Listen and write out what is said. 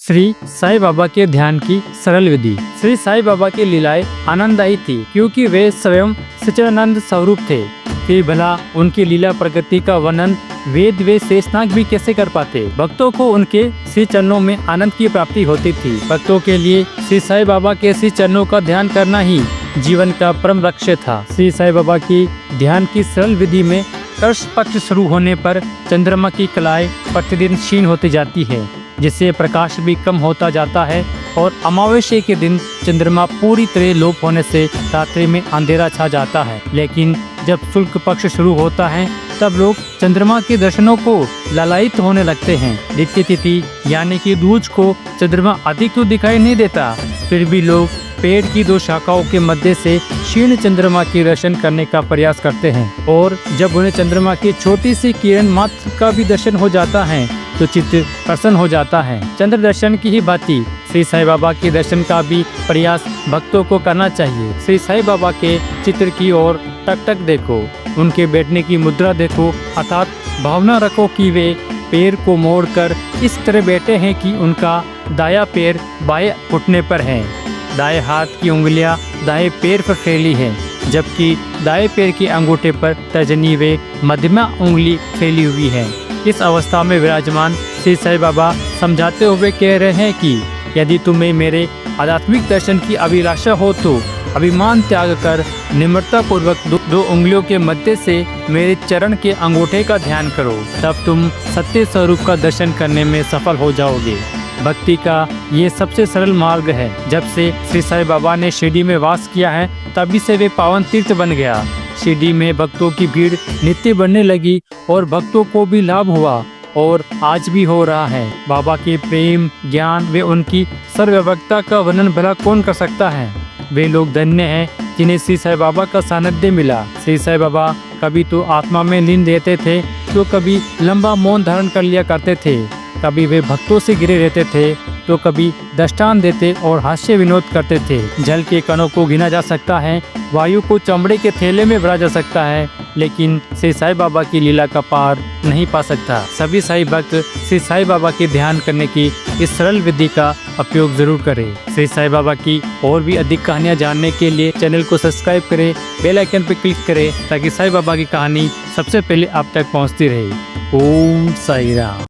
श्री साईं बाबा के ध्यान की सरल विधि। श्री साईं बाबा की लीलाएं आनंददायी थी क्योंकि वे स्वयं सच्चिदानंद स्वरूप थे। फिर भला उनकी लीला प्रगति का वर्णन वेद व शेषनाग भी कैसे कर पाते। भक्तों को उनके श्री चरणों में आनंद की प्राप्ति होती थी। भक्तों के लिए श्री साईं बाबा के श्री चरणों का ध्यान करना ही जीवन का परम लक्ष्य था। श्री साईं बाबा की ध्यान की सरल विधि में कर्ष पक्ष शुरू होने पर चंद्रमा की कलाएं प्रतिदिन क्षीण होती जाती है, जिससे प्रकाश भी कम होता जाता है और अमावस्या के दिन चंद्रमा पूरी तरह लोप होने से रात्रि में अंधेरा छा जाता है। लेकिन जब शुक्ल पक्ष शुरू होता है तब लोग चंद्रमा के दर्शनों को लालायित होने लगते हैं। द्वितीय तिथि यानी कि दूज को चंद्रमा अधिक तो दिखाई नहीं देता, फिर भी लोग पेड़ की दो शाखाओं के मध्य से क्षीण चंद्रमा की दर्शन करने का प्रयास करते हैं और जब उन्हें चंद्रमा की छोटी सी किरण मात्र का भी दर्शन हो जाता है तो चित्त प्रसन्न हो जाता है। चंद्र दर्शन की ही भांति श्री साईं बाबा के दर्शन का भी प्रयास भक्तों को करना चाहिए। श्री साईं बाबा के चित्र की ओर टक टक देखो, उनके बैठने की मुद्रा देखो, अर्थात भावना रखो कि वे पैर को मोड़कर इस तरह बैठे हैं कि उनका दाया पैर बाएं घुटने पर है, दाएं हाथ की उंगलियां दाएं पैर पर फैली है, जबकि दाएं पैर के अंगूठे पर तर्जनी व मध्यमा उंगली फैली हुई है। इस अवस्था में विराजमान श्री साईं बाबा समझाते हुए कह रहे हैं कि यदि तुम्हें मेरे आध्यात्मिक दर्शन की अभिलाषा हो तो अभिमान त्याग कर निम्रता पूर्वक दो उंगलियों के मध्य से मेरे चरण के अंगूठे का ध्यान करो, तब तुम सत्य स्वरूप का दर्शन करने में सफल हो जाओगे। भक्ति का ये सबसे सरल मार्ग है। जब से श्री साईं बाबा ने शिरडी में वास किया है तभी से वे पावन तीर्थ बन गया। शिरडी में भक्तों की भीड़ नित्य बढ़ने लगी और भक्तों को भी लाभ हुआ और आज भी हो रहा है। बाबा के प्रेम, ज्ञान व उनकी सर्वव्यापकता का वर्णन भला कौन कर सकता है। वे लोग धन्य हैं जिन्हें श्री साईं बाबा का सानिध्य मिला। श्री साईं बाबा कभी तो आत्मा में लीन रहते थे तो कभी लंबा मौन धारण कर लिया करते थे, कभी वे भक्तों से घिरे रहते थे तो कभी दृष्टांत देते और हास्य विनोद करते थे। जल के कणों को गिना जा सकता है, वायु को चमड़े के थैले में भरा जा सकता है, लेकिन श्री साईं बाबा की लीला का पार नहीं पा सकता। सभी साईं भक्त श्री साईं बाबा के ध्यान करने की इस सरल विधि का उपयोग जरूर करें। श्री साईं बाबा की और भी अधिक कहानियाँ जानने के लिए चैनल को सब्सक्राइब करें, बेल आइकन पर क्लिक करें ताकि साईं बाबा की कहानी सबसे पहले आप तक पहुँचती रहे। ओम साईं राम।